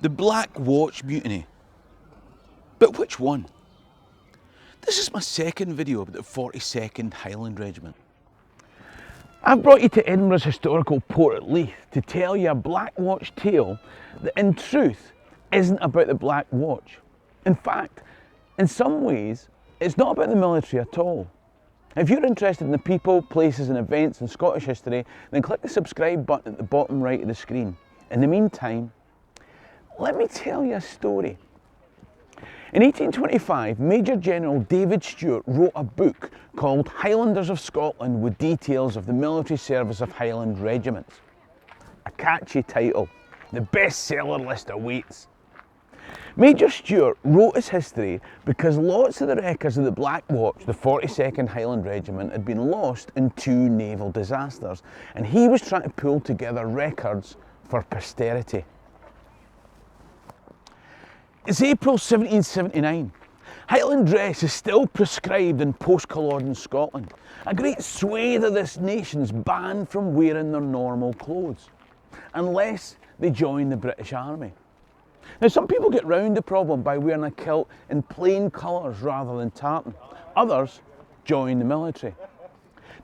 The Black Watch Mutiny. But which one? This is my second video about the 42nd Highland Regiment. I've brought you to Edinburgh's historical port at Leith to tell you a Black Watch tale that in truth isn't about the Black Watch. In fact, in some ways, it's not about the military at all. If you're interested in the people, places and events in Scottish history, then click the subscribe button at the bottom right of the screen. In the meantime, let me tell you a story. In 1825, Major General David Stewart wrote a book called Highlanders of Scotland with details of the military service of Highland regiments. A catchy title. The bestseller list awaits. Major Stewart wrote his history because lots of the records of the Black Watch, the 42nd Highland Regiment, had been lost in two naval disasters, and he was trying to pull together records for posterity. It's April 1779. Highland dress is still prescribed in post-Culloden Scotland. A great swathe of this nation's banned from wearing their normal clothes, unless they join the British Army. Now, some people get round the problem by wearing a kilt in plain colours rather than tartan. Others join the military.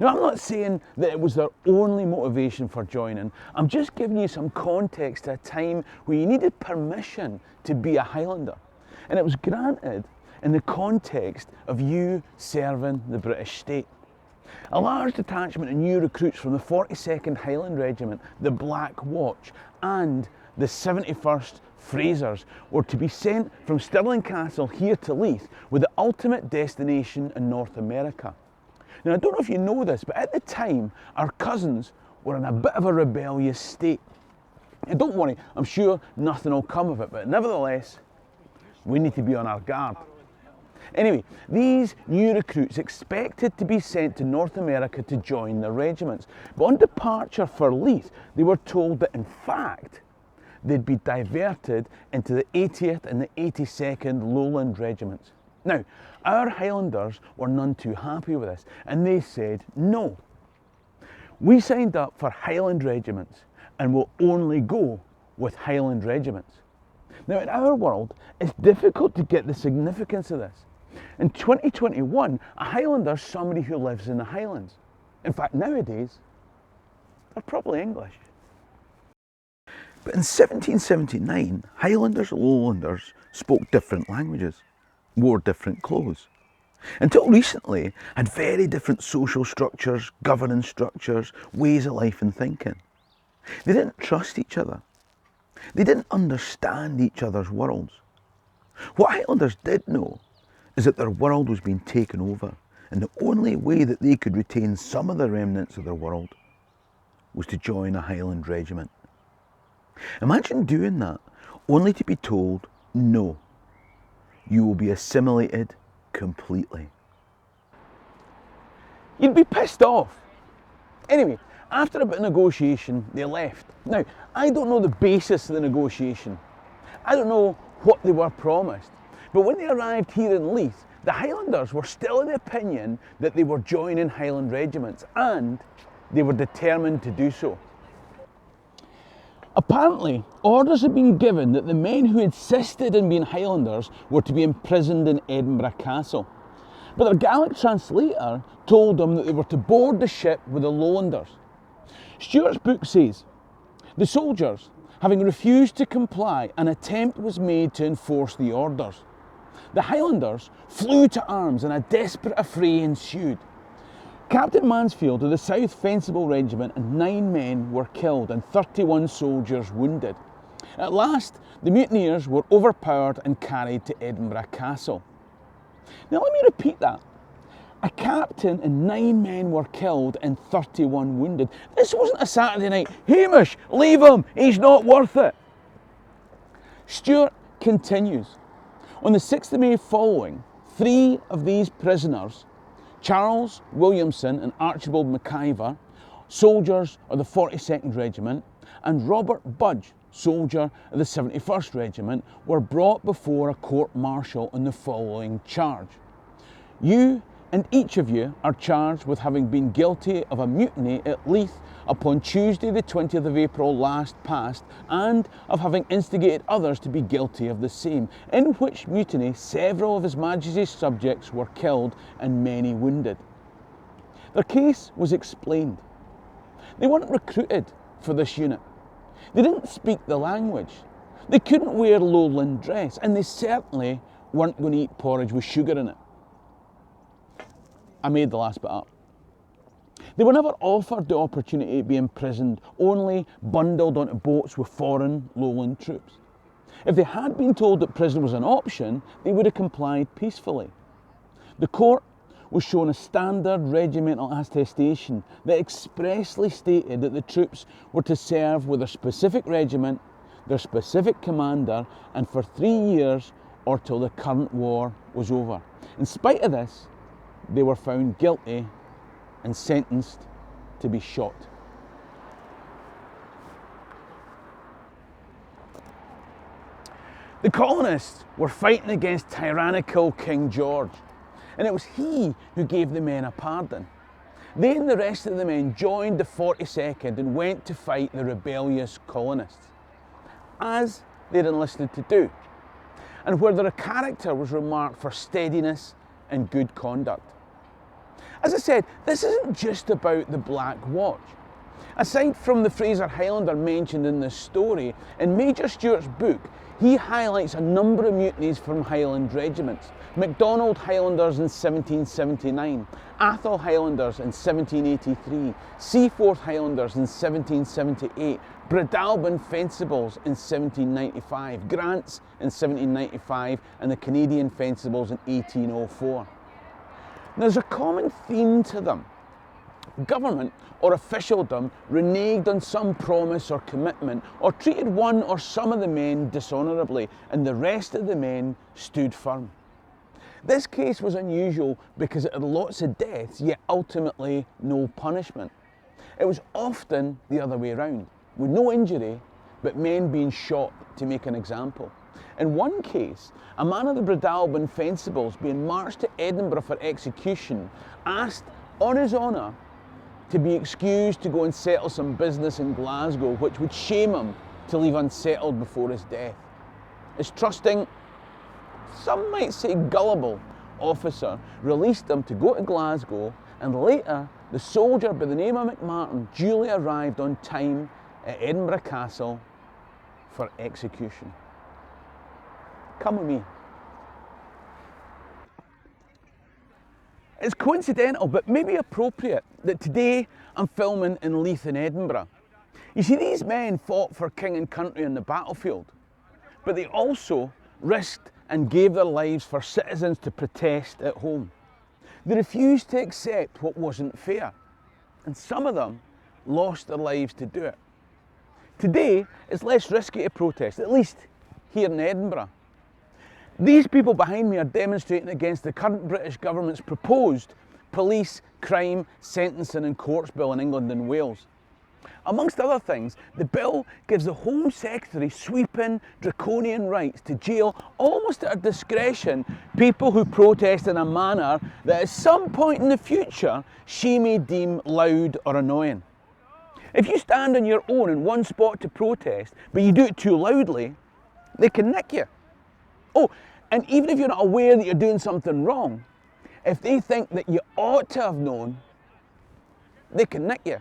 Now, I'm not saying that it was their only motivation for joining. I'm just giving you some context to a time where you needed permission to be a Highlander. And it was granted in the context of you serving the British state. A large detachment of new recruits from the 42nd Highland Regiment, the Black Watch, and the 71st Frasers were to be sent from Stirling Castle here to Leith with the ultimate destination in North America. Now, I don't know if you know this, but at the time, our cousins were in a bit of a rebellious state. And don't worry, I'm sure nothing will come of it, but nevertheless, we need to be on our guard. Anyway, these new recruits expected to be sent to North America to join their regiments. But on departure for Leith, they were told that in fact, they'd be diverted into the 80th and the 82nd Lowland Regiments. Now, our Highlanders were none too happy with this, and they said no. We signed up for Highland Regiments and will only go with Highland Regiments. Now, in our world, it's difficult to get the significance of this. In 2021, a Highlander is somebody who lives in the Highlands. In fact, nowadays, they're probably English. But in 1779, Highlanders and Lowlanders spoke different languages, wore different clothes. Until recently, had very different social structures, governance structures, ways of life and thinking. They didn't trust each other. They didn't understand each other's worlds. What Highlanders did know is that their world was being taken over, and the only way that they could retain some of the remnants of their world was to join a Highland regiment. Imagine doing that, only to be told, no, you will be assimilated completely. You'd be pissed off. Anyway, after a bit of negotiation, they left. Now, I don't know the basis of the negotiation. I don't know what they were promised. But when they arrived here in Leith, the Highlanders were still of the opinion that they were joining Highland regiments, and they were determined to do so. Apparently, orders had been given that the men who insisted in being Highlanders were to be imprisoned in Edinburgh Castle. But their Gaelic translator told them that they were to board the ship with the Lowlanders. Stewart's book says, the soldiers, having refused to comply, an attempt was made to enforce the orders. The Highlanders flew to arms and a desperate affray ensued. Captain Mansfield of the South Fencible Regiment and 9 men were killed and 31 soldiers wounded. At last, the mutineers were overpowered and carried to Edinburgh Castle. Now let me repeat that. A captain and 9 men were killed and 31 wounded. This wasn't a Saturday night, Hamish, leave him, he's not worth it. Stewart continues. On the 6th of May following, 3 of these prisoners, Charles Williamson and Archibald McIver, soldiers of the 42nd Regiment, and Robert Budge, soldier of the 71st Regiment, were brought before a court-martial on the following charge. You and each of you are charged with having been guilty of a mutiny at Leith upon Tuesday the 20th of April last past, and of having instigated others to be guilty of the same, in which mutiny several of His Majesty's subjects were killed and many wounded. Their case was explained. They weren't recruited for this unit. They didn't speak the language. They couldn't wear lowland dress, and they certainly weren't going to eat porridge with sugar in it. I made the last bit up. They were never offered the opportunity to be imprisoned, only bundled onto boats with foreign lowland troops. If they had been told that prison was an option, they would have complied peacefully. The court was shown a standard regimental attestation that expressly stated that the troops were to serve with their specific regiment, their specific commander, and for 3 years or till the current war was over. In spite of this, they were found guilty and sentenced to be shot. The colonists were fighting against tyrannical King George, and it was he who gave the men a pardon. They and the rest of the men joined the 42nd and went to fight the rebellious colonists, as they'd enlisted to do, and where their character was remarked for steadiness and good conduct. As I said, this isn't just about the Black Watch. Aside from the Fraser Highlander mentioned in this story, in Major Stewart's book, he highlights a number of mutinies from Highland regiments. MacDonald Highlanders in 1779, Athol Highlanders in 1783, Seaforth Highlanders in 1778, Breadalbane Fencibles in 1795, Grants in 1795, and the Canadian Fencibles in 1804. There's a common theme to them. Government or officialdom reneged on some promise or commitment, or treated one or some of the men dishonourably, and the rest of the men stood firm. This case was unusual because it had lots of deaths, yet ultimately no punishment. It was often the other way around, with no injury, but men being shot to make an example. In one case, a man of the Breadalbane Fencibles, being marched to Edinburgh for execution, asked on his honour to be excused to go and settle some business in Glasgow, which would shame him to leave unsettled before his death. His trusting, some might say gullible, officer released him to go to Glasgow, and later the soldier by the name of McMartin duly arrived on time at Edinburgh Castle for execution. Come with me. It's coincidental, but maybe appropriate, that today I'm filming in Leith in Edinburgh. You see, these men fought for king and country on the battlefield, but they also risked and gave their lives for citizens to protest at home. They refused to accept what wasn't fair, and some of them lost their lives to do it. Today, it's less risky to protest, at least here in Edinburgh. These people behind me are demonstrating against the current British government's proposed police, crime, sentencing and courts bill in England and Wales. Amongst other things, the bill gives the Home Secretary sweeping, draconian rights to jail, almost at her discretion, people who protest in a manner that at some point in the future she may deem loud or annoying. If you stand on your own in one spot to protest, but you do it too loudly, they can nick you. Oh, and even if you're not aware that you're doing something wrong, if they think that you ought to have known, they can nick you.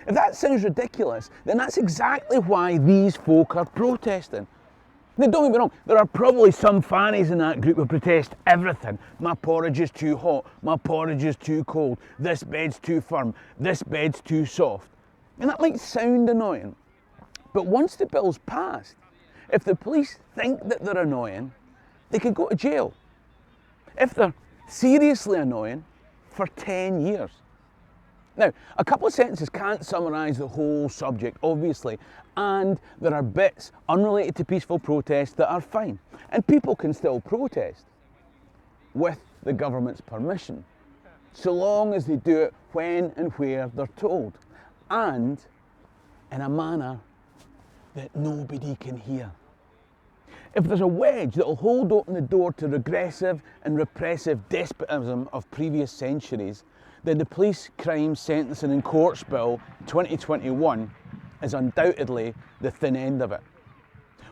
If that sounds ridiculous, then that's exactly why these folk are protesting. Now, don't get me wrong, there are probably some fannies in that group who protest everything. My porridge is too hot, my porridge is too cold, this bed's too firm, this bed's too soft. And that might sound annoying, but once the bill's passed, if the police think that they're annoying, they could go to jail. If they're seriously annoying, for 10 years. Now, a couple of sentences can't summarise the whole subject, obviously, and there are bits unrelated to peaceful protest that are fine, and people can still protest with the government's permission, so long as they do it when and where they're told, and in a manner that nobody can hear. If there's a wedge that will hold open the door to regressive and repressive despotism of previous centuries, then the Police Crime Sentencing and Courts Bill 2021 is undoubtedly the thin end of it.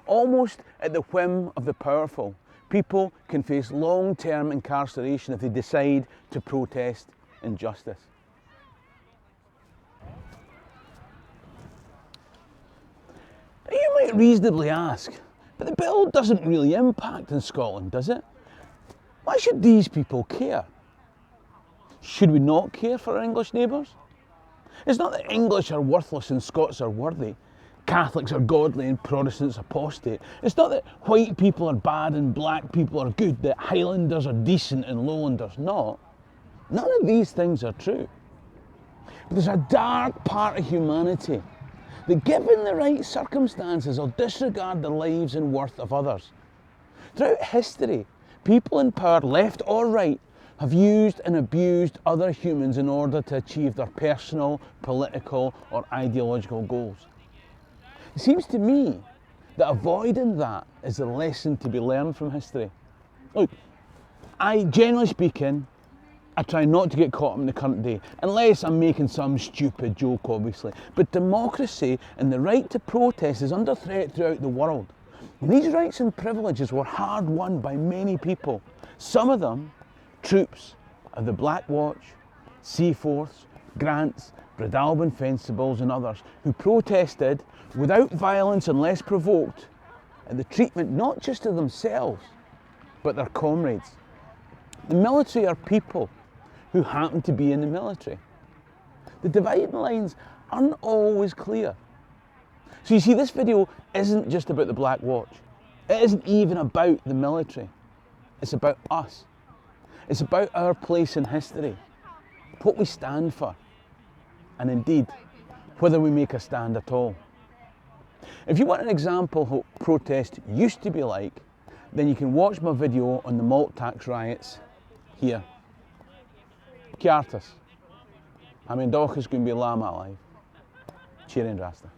Almost at the whim of the powerful, people can face long-term incarceration if they decide to protest injustice. Now you might reasonably ask, but the bill doesn't really impact in Scotland, does it? Why should these people care? Should we not care for our English neighbours? It's not that English are worthless and Scots are worthy, Catholics are godly and Protestants apostate. It's not that white people are bad and black people are good, that Highlanders are decent and Lowlanders not. None of these things are true. But there's a dark part of humanity that, given the right circumstances, will disregard the lives and worth of others. Throughout history, people in power, left or right, have used and abused other humans in order to achieve their personal, political or ideological goals. It seems to me that avoiding that is the lesson to be learned from history. Look, generally speaking, I try not to get caught up in the current day, unless I'm making some stupid joke, obviously. But democracy and the right to protest is under threat throughout the world. And these rights and privileges were hard won by many people. Some of them, troops of the Black Watch, Seaforths, Grants, Breadalbane Fencibles and others, who protested without violence unless provoked, and the treatment not just of themselves, but their comrades. The military are people who happen to be in the military. The dividing lines aren't always clear. So you see, this video isn't just about the Black Watch. It isn't even about the military. It's about us. It's about our place in history, what we stand for, and indeed, whether we make a stand at all. If you want an example of what protest used to be like, then you can watch my video on the malt tax riots here. Ciartas. I'm in Dochas going to be Lama alive. Cheer and Rasta.